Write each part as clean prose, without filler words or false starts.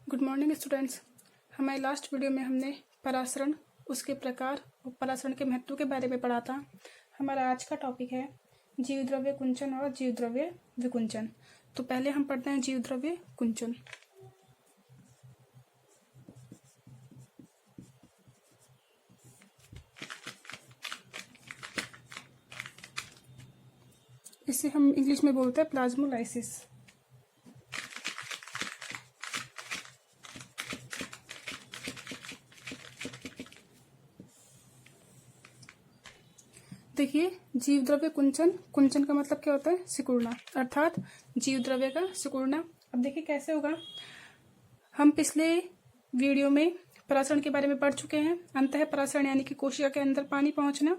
Good morning students. हमारे last video में हमने परासरण, उसके प्रकार और परासरण के महत्व के बारे में पढ़ा था। हमारा आज का टॉपिक है जीवद्रव्य कुंचन और जीवद्रव्य विकुंचन। तो पहले हम पढ़ते हैं जीवद्रव्य कुंचन। इसे हम इंग्लिश में बोलते हैं प्लाज्मोलाइसिस। देखिए, जीवद्रव्य कुंचन, कुंचन का मतलब क्या होता है? सिकुड़ना, अर्थात जीवद्रव्य का सिकुड़ना। अब देखिए कैसे होगा। हम पिछले वीडियो में परासरण के बारे में पढ़ चुके हैं। अंतः परासरण यानी कि कोशिका के अंदर पानी पहुंचना।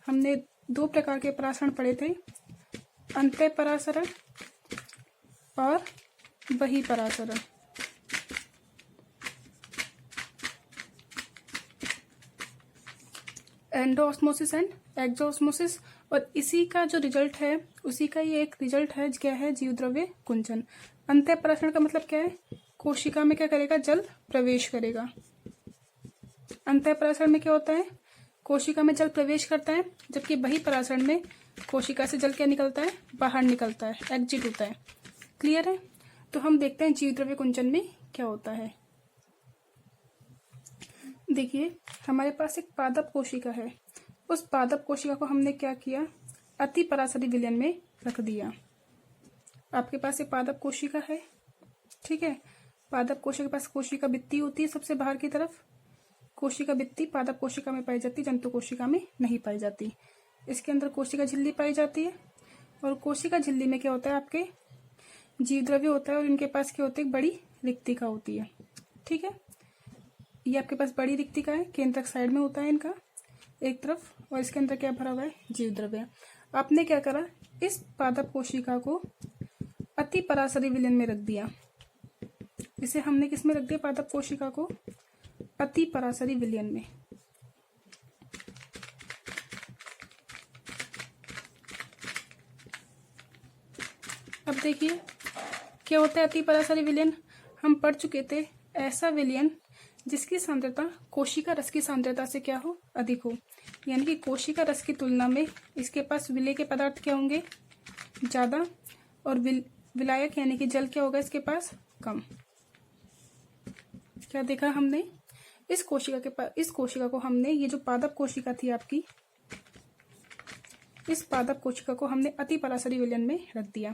हमने दो प्रकार के परासरण पढ़े थे, अंतः परासरण और बहिःपरासरण। Endosmosis and एक्सोऑस्मोसिस। और इसी का जो रिजल्ट है, उसी का ये एक रिजल्ट है, क्या है? जीवद्रव्य कुंचन। अंतः परासरण का मतलब क्या है? कोशिका में क्या करेगा? जल प्रवेश करेगा। अंतः परासरण में क्या होता है? कोशिका में जल प्रवेश करता है, जबकि बहिःपरासरण में कोशिका से जल क्या निकलता है? बाहर निकलता है, एग्जिट होता है। क्लियर है? तो हम देखते हैं जीवद्रव्य कुंचन में क्या होता है। देखिए, हमारे पास एक पादप कोशिका है। उस पादप कोशिका को हमने क्या किया? अति परासरी विलयन में रख दिया। आपके पास एक पादप कोशिका है, ठीक है। पादप कोशिका के पास कोशिका भित्ति होती है सबसे बाहर की तरफ। कोशिका भित्ति पादप कोशिका में पाई जाती, जंतु कोशिका में नहीं पाई जाती। इसके अंदर कोशिका झिल्ली पाई जाती है, और कोशिका झिल्ली में क्या होता है? आपके जीवद्रव्य होता है, और इनके पास क्या होती है? बड़ी रिक्तिका होती है, ठीक है। ये आपके पास बड़ी रिक्तिका है, केंद्रक साइड में होता है इनका एक तरफ, और इसके अंदर क्या भरा हुआ है? जीवद्रव्य। आपने क्या करा? इस पादप कोशिका को अति परासरी विलयन में रख दिया। इसे हमने किस में रख दिया? पादप कोशिका को अति परासरी विलयन में। अब देखिए क्या होता है अति परासरी विलयन। हम पढ़ चुके थे, ऐसा विलयन जिसकी सांद्रता कोशिका रस की सांद्रता से क्या हो? अधिक हो। यानी कि कोशिका रस की तुलना में इसके पास विलेय के पदार्थ क्या होंगे? ज्यादा, और विलायक यानी कि जल क्या होगा इसके पास? कम। क्या देखा हमने? इस कोशिका को हमने, ये जो पादप कोशिका थी आपकी, इस पादप कोशिका को हमने अति परासरी विलयन में रख दिया।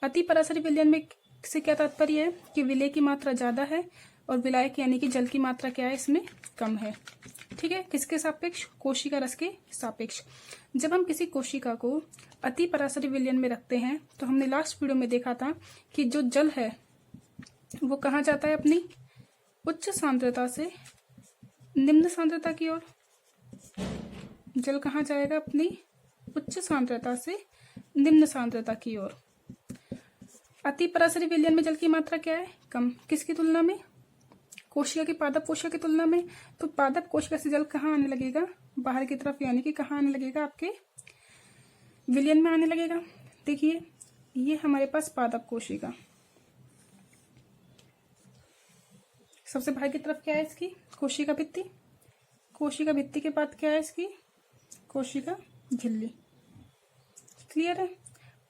अति परासरी विलयन में से क्या तात्पर्य है? कि विलेय की मात्रा ज्यादा है, और विलायक यानी कि जल की मात्रा क्या है? इसमें कम है, ठीक है। किसके सापेक्ष? कोशिका रस के सापेक्ष। जब हम किसी कोशिका को अति परासरी विलयन में रखते हैं, तो हमने लास्ट वीडियो में देखा था कि जो जल है वो कहाँ जाता है? अपनी उच्च सांद्रता से निम्न सांद्रता की ओर। जल कहाँ जाएगा? अपनी उच्च सांद्रता से निम्न सांद्रता की ओर। अति परासरी विलयन में जल की मात्रा क्या है? कम। किसकी तुलना में? कोशिका की, पादप कोशिका की तुलना में। तो पादप कोशिका से जल कहाँ आने लगेगा? बाहर की तरफ, यानी कि कहाँ आने लगेगा? आपके विलयन में आने लगेगा। देखिए, ये हमारे पास पादप कोशिका, सबसे बाहर की तरफ क्या है इसकी? कोशिका भित्ति। कोशिका भित्ति के बाद क्या है इसकी? कोशिका झिल्ली। क्लियर है?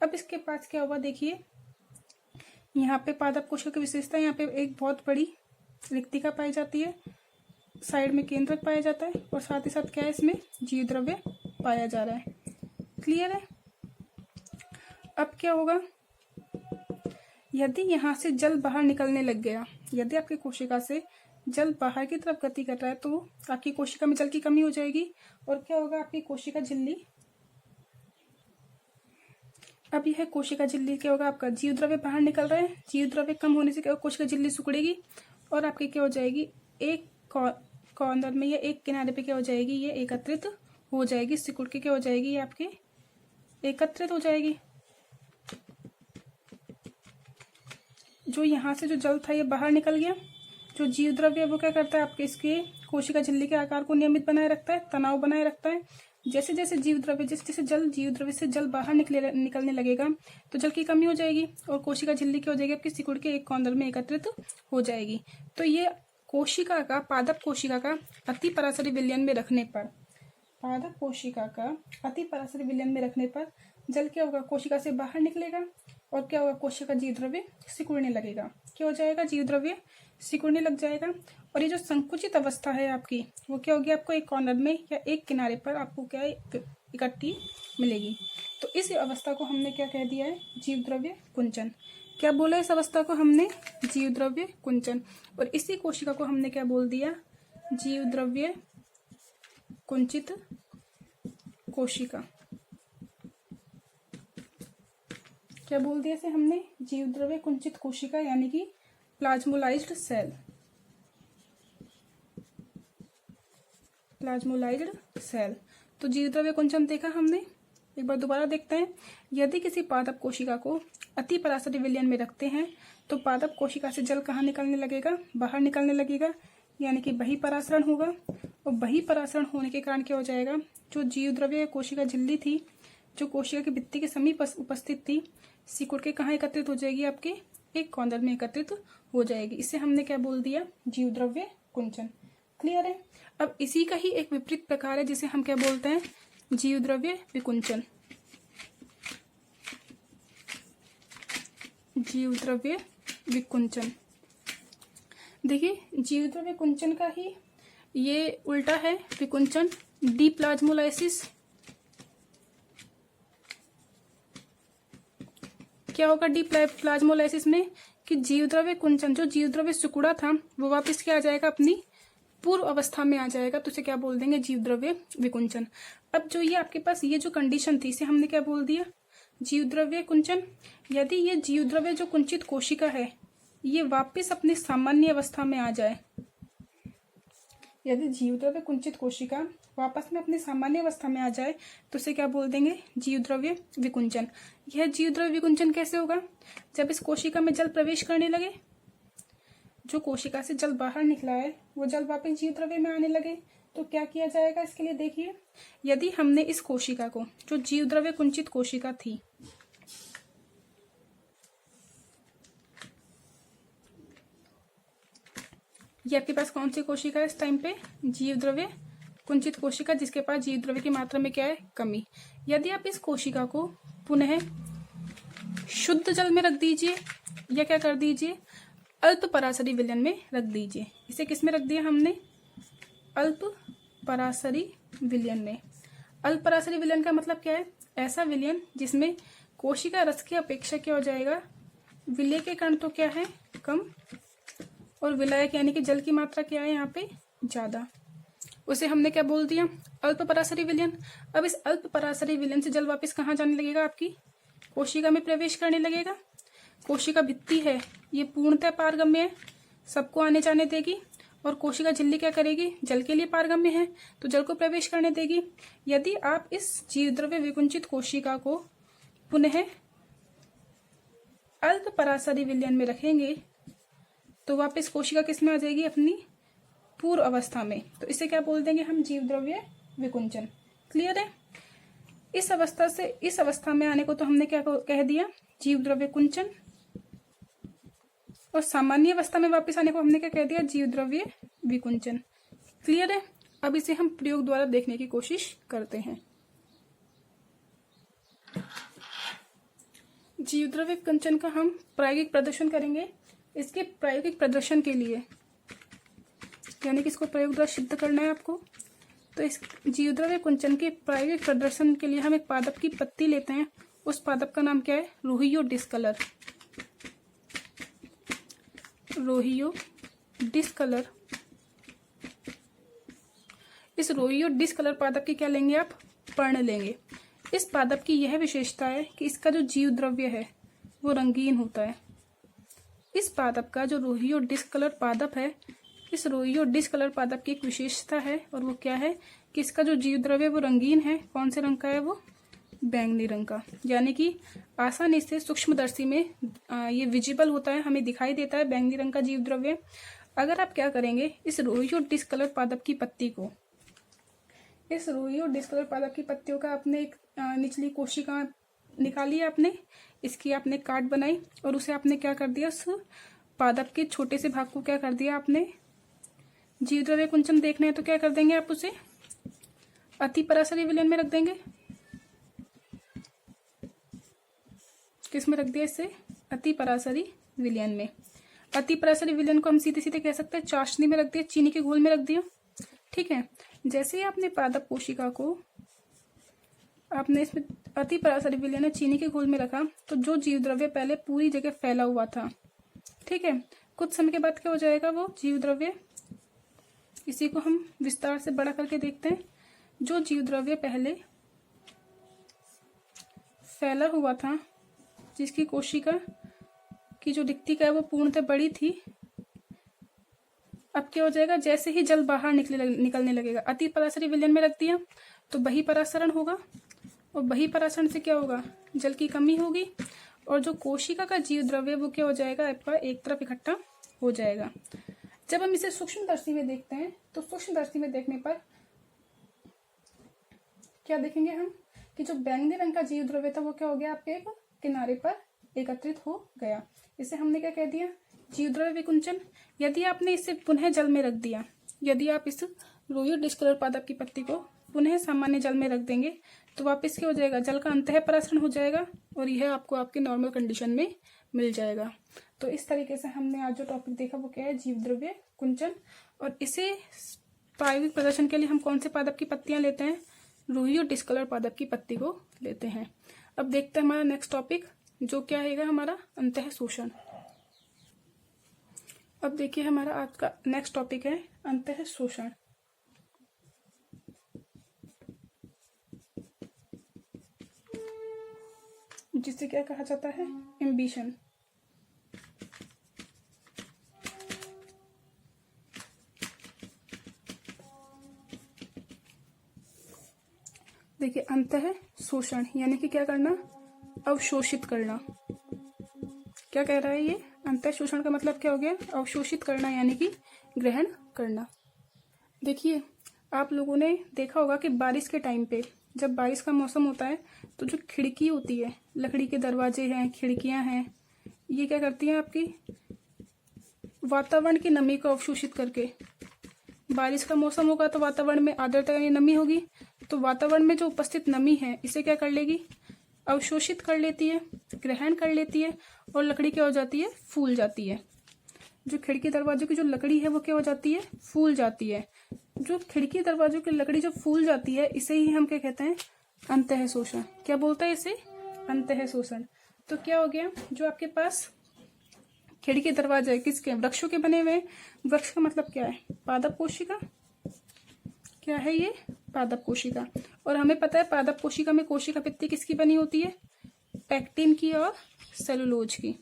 अब इसके पास क्या हुआ? देखिए, यहाँ पे पादप कोशिका की विशेषता, यहाँ पे एक बहुत बड़ी रिक्तिका पाई जाती है, साइड में केंद्रक पाया जाता है, और साथ ही साथ क्या है? इसमें जीवद्रव्य पाया जा रहा है। क्लियर है? अब क्या होगा? यदि यहाँ से जल बाहर निकलने लग गया, यदि आपकी कोशिका से जल बाहर की तरफ गति कर रहा है, तो आपकी कोशिका में जल की कमी हो जाएगी, और क्या होगा? आपकी कोशिका झिल्ली, अब यह कोशिका झिल्ली क्या होगा? आपका जीवद्रव्य बाहर निकल रहा है, जीवद्रव्य कम होने से क्या होगा? कोशिका झिल्ली सिकुड़ेगी, और आपकी क्या हो जाएगी? एक कॉर्नर में या एक किनारे पे क्या हो जाएगी? ये एकत्रित हो जाएगी, सिकुड़ के क्या हो जाएगी? ये आपके एकत्रित हो जाएगी। जो यहाँ से जो जल था ये बाहर निकल गया। जो जीवद्रव्य वो क्या करता है? आपके इसके कोशिका झिल्ली के आकार को नियमित बनाए रखता है, तनाव बनाए रखता है, जैसे जैसे जल जीव द्रव्य से जल बाहर निकलने लगेगा तो जल की कमी हो जाएगी और कोशिका झिल्ली क्या हो जाएगी, आपकी सिकुड़ के एक कौंदल में एकत्रित हो जाएगी। तो ये कोशिका का, पादप कोशिका का अति पराशरी विलयन में रखने पर, पादप कोशिका का अति पराशरी विलयन में रखने पर जल क्या होगा, कोशिका से बाहर निकलेगा और क्या होगा, कोशिका जीव द्रव्य सिकुड़ने लगेगा। क्या हो जाएगा, जीव द्रव्य सिकुड़ने लग जाएगा। और ये जो संकुचित अवस्था है आपकी, वो क्या होगी, आपको एक कॉर्नर में या एक किनारे पर आपको क्या इकट्ठी मिलेगी। तो इस अवस्था को हमने क्या कह दिया है, जीव द्रव्य कुंचन। क्या बोला इस अवस्था को हमने, जीव द्रव्य कुंचन। और इसी कोशिका को हमने क्या बोल दिया, जीव द्रव्य कुंचित कोशिका। क्या बोल दिया इसे हमने, जीव द्रव्य कुंचित कोशिका, यानी कि प्लाज्मोलाइज्ड सेल, प्लाज्मोलाइज्ड सेल। तो जीव द्रव्य कुंचन देखा हमने, एक बार दोबारा देखते हैं। यदि किसी पादप कोशिका को अति पराशरी विलयन में रखते हैं तो पादप कोशिका से जल कहाँ निकलने लगेगा, बाहर निकलने लगेगा, यानी कि बहिःपरासरण होगा। और बहिःपरासरण होने के कारण क्या हो जाएगा, जो जीव द्रव्य कोशिका झिल्ली थी, जो कोशिका की भित्ति के समीप उपस्थित थी, सिकुड़ के कहाँ एकत्रित हो जाएगी, आपके एक कौंदल में एकत्रित हो जाएगी। इसे हमने क्या बोल दिया, जीव द्रव्य कुंचन। क्लियर है। अब इसी का ही एक विपरीत प्रकार है जिसे हम क्या बोलते हैं, जीव द्रव्य विकुंचन। जीव द्रव्य विकुंचन। देखिए, जीव द्रव्य कुंचन का ही ये उल्टा है विकुंचन, डीप्लाज्मोलाइसिस। क्या होगा डीप्लाज्मोलाइसिस में, कि जीव द्रव्य कुंचन, जो जीव द्रव्य सिकुड़ा था वो वापस क्या आ जाएगा, अपनी पूर्व अवस्था में आ जाएगा। तो इसे क्या बोल देंगे, जीव द्रव्य विकुंचन। अब जो ये आपके पास ये जो कंडीशन थी, इसे हमने क्या बोल दिया, जीव द्रव्य कुंचन। यदि ये जीव द्रव्य जो कुंचित कोशिका है ये वापस अपनी सामान्य अवस्था में आ जाए, यदि जीव द्रव्य कुंचित कोशिका वापस में अपनी सामान्य अवस्था में आ जाए तो इसे क्या बोल देंगे, जीव द्रव्य विकुंचन। यह जीव द्रव्य विकुंचन कैसे होगा, जब इस कोशिका में जल प्रवेश करने लगे, जो कोशिका से जल बाहर निकला है वो जल वापस जीव द्रव्य में आने लगे। तो क्या किया जाएगा इसके लिए, देखिए, यदि हमने इस कोशिका को, जो जीव द्रव्य कुंचित कोशिका थी, ये आपके पास कौन सी कोशिका है इस टाइम पे, जीव द्रव्य कुंचित कोशिका, जिसके पास जीव द्रव्य की मात्रा में क्या है, कमी। यदि आप इस कोशिका को पुनः शुद्ध जल में रख दीजिए या क्या कर दीजिए, अल्प पराशरी विलयन में रख दीजिए। इसे किस में रख दिया हमने, अल्प पराशरी विलयन में। अल्प पराशरी विलयन का मतलब क्या है, ऐसा विलयन जिसमें कोशिका रस की अपेक्षा क्या हो जाएगा, विलय के कण तो क्या है, कम, और विलायक यानी कि जल की मात्रा क्या है यहाँ पे, ज्यादा। उसे हमने क्या बोल दिया, अल्प पराशरी विलयन। अब इस अल्प पराशरी विलयन से जल वापस कहाँ जाने लगेगा, आपकी कोशिका में प्रवेश करने लगेगा। कोशिका भित्ति है ये पूर्णतः पारगम्य है, सबको आने जाने देगी, और कोशिका झिल्ली क्या करेगी, जल के लिए पारगम्य है तो जल को प्रवेश करने देगी। यदि आप इस जीव द्रव्य विकुंचित कोशिका को पुनः अल्प पराशरी विलयन में रखेंगे तो वापस कोशिका किस में आ जाएगी, अपनी पूर्व अवस्था में। तो इसे क्या बोल देंगे हम, जीव द्रव्य विकुंचन। क्लियर है। इस अवस्था से इस अवस्था में आने को तो हमने क्या कह दिया, जीव द्रव्य कुंचन, और सामान्य अवस्था में वापस आने को हमने क्या कह दिया, जीव द्रव्य विकुंचन। क्लियर है। अब इसे हम प्रयोग द्वारा देखने की कोशिश करते हैं। जीव द्रव्य विकुंचन का हम प्रायोगिक प्रदर्शन करेंगे। इसके प्रायोगिक प्रदर्शन के लिए, यानी कि इसको प्रयोग द्वारा सिद्ध करना है आपको, तो इस जीव द्रव्य कुंचन के प्रायोगिक प्रदर्शन के लिए हम एक पादप की पत्ती लेते हैं। उस पादप का नाम क्या है, रोहियो डिस्कलर। रोहियो डिस्कलर। इस रोहियो डिस्कलर पादप की क्या लेंगे आप, पर्ण लेंगे। इस पादप की यह विशेषता है कि इसका जो जीव द्रव्य है वो रंगीन होता है। इस पादप का जो रोहियो डिस्कलर पादप है, इस रोहियो डिस्कलर पादप की एक विशेषता है, और वो क्या है कि इसका जो जीव द्रव्य वो रंगीन है। कौन से रंग का है वो, बैंगनी रंग का, यानी कि आसानी से सूक्ष्मदर्शी में ये विजिबल होता है, हमें दिखाई देता है बैंगनी रंग का जीव द्रव्य। अगर आप क्या करेंगे, इस रोहियो डिस्कलर पादप की पत्ती को इस रुई और डिस्कलर पादप की पत्तियों का आपने एक निचली कोशिका निकाली है, आपने इसकी आपने काट बनाई और उसे आपने क्या कर दिया, उस पादप के छोटे से भाग को क्या कर दिया आपने, जीवद्रव्य कुंचन देखना है तो क्या कर देंगे आप, उसे अति पराशरी विलयन में रख देंगे। किस में रख दिया, इसे अति पराशरी विलयन में। अति पराशरी विलयन को हम सीधे सीधे कह सकते हैं चाशनी में रख दिया, चीनी के घोल में रख दिया। ठीक है, जैसे ही आपने पादप कोशिका को आपने इसमें अति पराशरी विलयन चीनी के घोल में रखा तो जो जीवद्रव्य पहले पूरी जगह फैला हुआ था, ठीक है, कुछ समय के बाद क्या हो जाएगा, वो जीवद्रव्य, इसी को हम विस्तार से बड़ा करके देखते हैं। जो जीवद्रव्य पहले फैला हुआ था, जिसकी कोशिका की जो रिक्तिका है वो पूर्णतः बड़ी थी, अब क्या हो जाएगा, जैसे ही जल बाहर निकलने लगेगा, अति पराशरी विलयन में रख दिया तो बहिःपरासरण होगा और बहिःपरासरण से क्या होगा, जल की कमी होगी और जो कोशिका का जीवद्रव्य वो क्या हो जाएगा, आपका एक तरफ इकट्ठा हो जाएगा। जब हम इसे सूक्ष्मदर्शी में देखते हैं तो सूक्ष्मदर्शी में देखने पर क्या देखेंगे हम कि जो बैंगनी रंग का जीवद्रव्य था वो क्या हो गया, आपके एक किनारे पर एकत्रित हो गया। इसे हमने क्या कह दिया, जीवद्रव्य विकुंचन। यदि आपने इसे पुनः जल में रख दिया, यदि आप इस रुई और डिस्कलर पादप की पत्ती को पुनः सामान्य जल में रख देंगे तो वापस क्या हो जाएगा, जल का अंतः परासरण हो जाएगा और यह आपको आपके नॉर्मल कंडीशन में मिल जाएगा। तो इस तरीके से हमने आज जो टॉपिक देखा वो क्या है, जीवद्रव्य कुंचन। और इसे प्रायोगिक प्रदर्शन के लिए हम कौन से पादप की पत्तियां लेते हैं, रुई और डिस्कलर पादप की पत्ती को लेते हैं। अब देखते हैं हमारा नेक्स्ट टॉपिक जो क्या है, हमारा अंतः शोषण। अब देखिए हमारा आज का नेक्स्ट टॉपिक है अंतः शोषण। जिसे क्या कहा जाता है, एम्बिशन। देखिए अंतः शोषण यानी कि क्या करना, अवशोषित करना। क्या कह रहा है ये, अंतः शोषण का मतलब क्या हो गया, अवशोषित करना यानी कि ग्रहण करना। देखिए आप लोगों ने देखा होगा कि बारिश के टाइम पे जब बारिश का मौसम होता है तो जो खिड़की होती है, लकड़ी के दरवाजे हैं, खिड़कियां हैं, ये क्या करती हैं, आपकी वातावरण की नमी को अवशोषित करके, बारिश का मौसम होगा तो वातावरण में आर्द्रता यानी नमी होगी, तो वातावरण में जो उपस्थित नमी है इसे क्या कर लेगी, अवशोषित कर लेती है, ग्रहण कर लेती है और लकड़ी क्या हो जाती है, फूल जाती है। जो खिड़की दरवाजों की जो लकड़ी है वो क्या हो जाती है, फूल जाती है। जो खिड़की दरवाजों की लकड़ी जो फूल जाती है इसे ही हम क्या कहते हैं, अंतः शोषण। क्या बोलता है इसे, अंतः शोषण। तो क्या हो गया, जो आपके पास खिड़की दरवाजा है किसके, वृक्षों के बने हुए। वृक्ष का मतलब क्या है, पादप कोशिका। क्या है ये, पादप कोशिका। और हमें पता है पादप कोशिका में कोशिका भित्ति किसकी बनी होती है, पैक्टिन की और सेलुलोज की।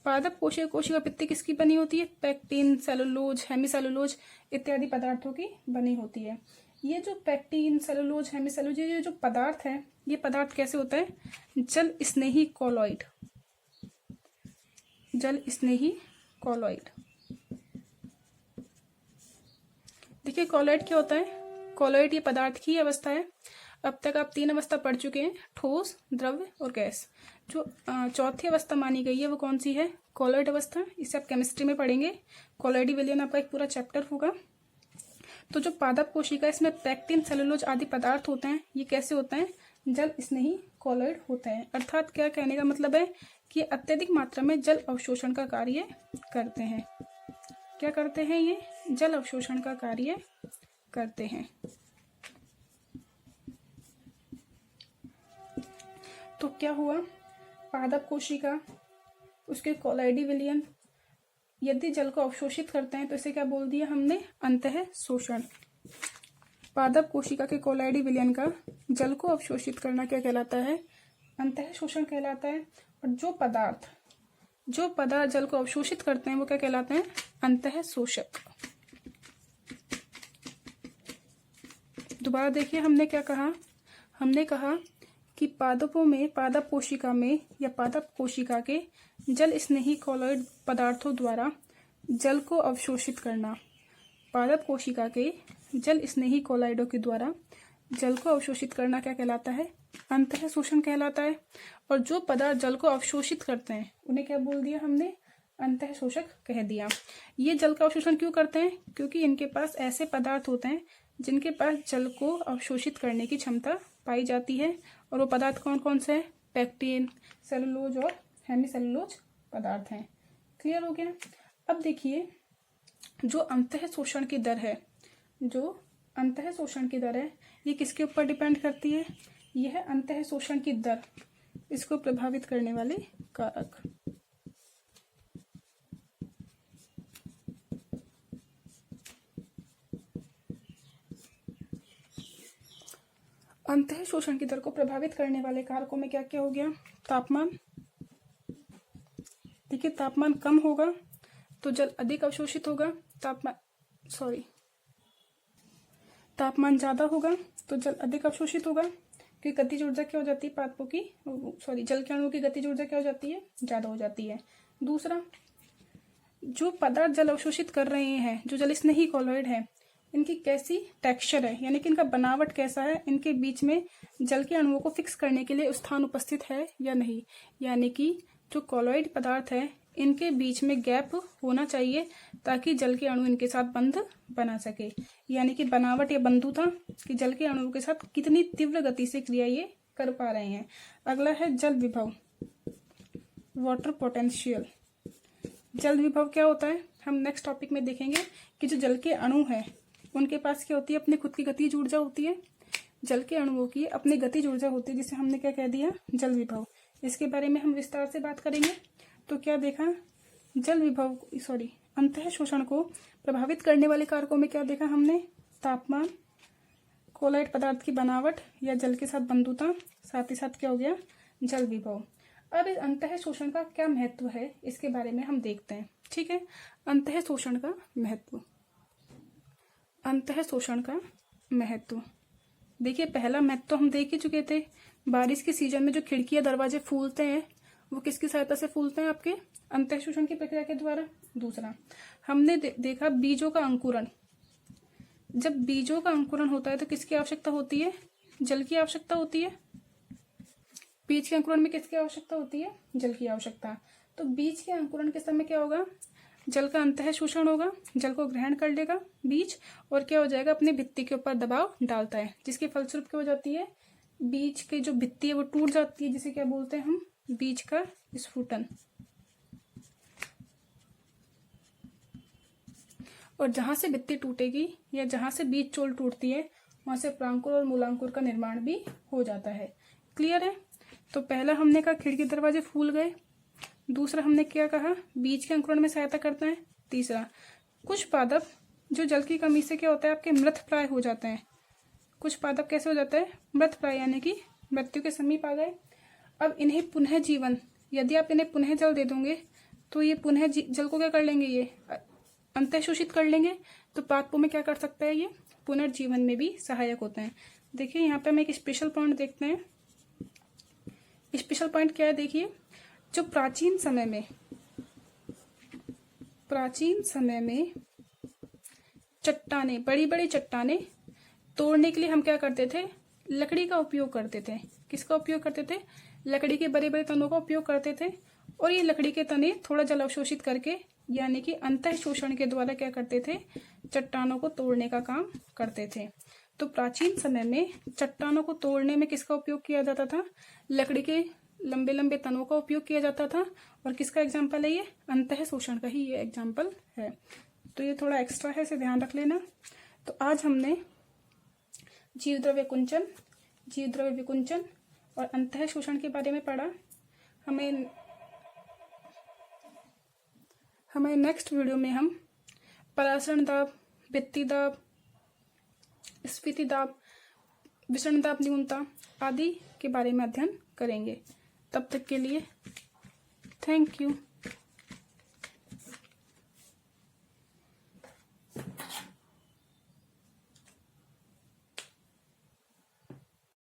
पादप कोशिका भित्ति किसकी बनी होती है, पैक्टिन, सेलुलोज, हेमीसेलुलोज इत्यादि पदार्थों की बनी होती है। ये जो पैक्टिन, सेलुलोज, हेमीसेलुलोज, ये जो पदार्थ है, ये पदार्थ कैसे होता है, जल स्नेही कॉलॉइड। जल स्नेही कॉलॉइड। देखिए कॉलॉइड क्या होता है, कॉलॉइड ये पदार्थ की अवस्था है। अब तक आप 3 अवस्था पढ़ चुके हैं, ठोस, द्रव्य और गैस। जो चौथी अवस्था मानी गई है वो कौन सी है, कॉलॉइड अवस्था। इसे आप केमिस्ट्री में पढ़ेंगे, कॉलॉइडी विलयन आपका एक पूरा चैप्टर होगा। तो जो पादप कोशिका है इसमें पैक्टिन, सेलुलोज आदि पदार्थ होते हैं, ये कैसे होते हैं, जल स्नेही कॉलॉइड होते हैं। अर्थात क्या कहने का मतलब है कि अत्यधिक मात्रा में जल अवशोषण का कार्य करते हैं। क्या करते हैं, ये जल अवशोषण का कार्य करते हैं। तो क्या हुआ, पादप कोशिका, उसके कॉलॉइडी विलयन यदि जल को अवशोषित करते हैं तो इसे क्या बोल दिया हमने, अंतः शोषण। पादप कोशिका के कॉलॉइडी विलयन का जल को अवशोषित करना क्या कहलाता है, अंतः शोषण कहलाता है। और जो पदार्थ जल को अवशोषित करते हैं वो क्या कहलाते हैं, अंतः शोषक। दोबारा देखिए हमने क्या कहा, हमने कहा कि पादपों में, पादप कोशिका में या पादप कोशिका के जल स्नेही कॉलॉइड पदार्थों द्वारा जल को अवशोषित करना। पादप कोशिका के जल स्नेही कोलाइडों के द्वारा जल को अवशोषित करना क्या कहलाता है? अंतः शोषण कहलाता है। और जो पदार्थ जल को अवशोषित करते हैं उन्हें क्या बोल दिया हमने? अंतः शोषक कह दिया। ये जल का अवशोषण क्यों करते हैं? क्योंकि इनके पास ऐसे पदार्थ होते हैं जिनके पास जल को अवशोषित करने की क्षमता पाई जाती है। और वो पदार्थ कौन कौन से हैं? पेक्टिन, सेलुलोज और हेमीसेलुलोज पदार्थ हैं। क्लियर हो गया? अब देखिए, जो अंतः शोषण की दर है, ये किसके ऊपर डिपेंड करती है? यह है अंतः शोषण की दर, इसको प्रभावित करने वाले कारक। अंतः शोषण की दर को प्रभावित करने वाले कारकों में क्या क्या हो गया? तापमान। देखिए, तापमान कम होगा तो जल अधिक अवशोषित होगा। तापमान ज्यादा होगा तो जल अधिक अवशोषित होगा, क्योंकि गतिज ऊर्जा क्या हो जाती है? जल के अणुओं की गतिज ऊर्जा क्या हो जाती है? ज्यादा हो जाती है। दूसरा, जो पदार्थ जल अवशोषित कर रहे हैं, जो जल स्नेही कोलॉइड है, इनकी कैसी टेक्सचर है, यानी कि इनका बनावट कैसा है, इनके बीच में जल के अणुओं को फिक्स करने के लिए स्थान उपस्थित है या नहीं। यानी कि जो कोलॉइड पदार्थ है, इनके बीच में गैप होना चाहिए ताकि जल के अणु इनके साथ बंध बना सके। यानी कि बनावट या बंधुता कि जल के अणुओं के साथ कितनी तीव्र गति से क्रिया ये कर पा रहे हैं। अगला है जल विभव, वाटर पोटेंशियल। जल विभव क्या होता है हम नेक्स्ट टॉपिक में देखेंगे कि जो जल के अणु हैं उनके पास क्या होती है? अपनी खुद की गतिज ऊर्जा होती है। जल के अणुओं की अपनी गतिज ऊर्जा होती है, जिसे हमने क्या कह दिया? जल विभव। इसके बारे में हम विस्तार से बात करेंगे। तो क्या देखा? अंतः शोषण को प्रभावित करने वाले कारकों में क्या देखा हमने? तापमान, कोलॉइड पदार्थ की बनावट या जल के साथ बंधुता, साथ ही साथ क्या हो गया? जल विभव। अब इस अंतः शोषण का क्या महत्व है इसके बारे में हम देखते हैं। ठीक है, अंतः शोषण का महत्व। अंतः शोषण का महत्व देखिए, पहला महत्व तो हम देख ही चुके थे। बारिश के सीजन में जो खिड़कियां दरवाजे फूलते हैं वो किसकी सहायता से फूलते हैं? आपके अंतः शोषण की प्रक्रिया के द्वारा। दूसरा, हमने देखा बीजों का अंकुरण। जब बीजों का अंकुरण होता है तो किसकी आवश्यकता होती है? जल की आवश्यकता होती है। बीज के अंकुरण में किसकी आवश्यकता होती है? जल की आवश्यकता। तो बीज के अंकुरण के समय क्या होगा? जल का अंतः शोषण होगा, जल को ग्रहण कर लेगा बीज और क्या हो जाएगा? अपनी भित्ति के ऊपर दबाव डालता है, जिसके फलस्वरूप क्या हो जाती है? बीज की जो भित्ति है वो टूट जाती है, जिसे क्या बोलते हैं हम? बीज का स्फुटन। और जहां से भित्ति टूटेगी या जहां से बीज चोल टूटती है वहां से प्रांकुर और मूलांकुर का निर्माण भी हो जाता है। क्लियर है? तो पहला हमने कहा खिड़की दरवाजे फूल गए। दूसरा हमने क्या कहा? बीज के अंकुरण में सहायता करता है। तीसरा, कुछ पादप जो जल की कमी से क्या होता है? आपके मृतप्राय हो जाते हैं। कुछ पादप कैसे हो जाता है? मृतप्राय, यानी कि मृत्यु के समीप आ गए। अब इन्हें पुनः जीवन, यदि आप इन्हें पुनः जल दे दोगे तो ये पुनः जल को क्या कर लेंगे? ये अंतः शोषित कर लेंगे। तो पादपों में क्या कर सकता है? ये पुनर्जीवन में भी सहायक होते हैं। देखिए, यहाँ पे हम एक स्पेशल पॉइंट देखते हैं। स्पेशल पॉइंट क्या है? देखिए, जो प्राचीन समय में चट्टाने, बड़ी बड़ी चट्टाने तोड़ने के लिए हम क्या करते थे? लकड़ी का उपयोग करते थे। किसका उपयोग करते थे? लकड़ी के बड़े बड़े तनों का उपयोग करते थे। और ये लकड़ी के तने थोड़ा जल अवशोषित करके, यानी कि अंतः शोषण के द्वारा क्या करते थे? चट्टानों को तोड़ने का काम करते थे। तो प्राचीन समय में चट्टानों को तोड़ने में किसका उपयोग किया जाता था? लकड़ी के लंबे लंबे तनों का उपयोग किया जाता था। और किसका एग्जाम्पल है ये? अंतः शोषण का ही ये एग्जाम्पल है। तो ये थोड़ा एक्स्ट्रा है, इसे ध्यान रख लेना। तो आज हमने जीव द्रव्य विकुंचन और अंतः शोषण के बारे में पढ़ा। हमें नेक्स्ट वीडियो में हम परासरण दाब, भित्ति दाब, स्फीति दाब, विसरण दाब न्यूनता आदि के बारे में अध्ययन करेंगे। तब तक के लिए थैंक यू।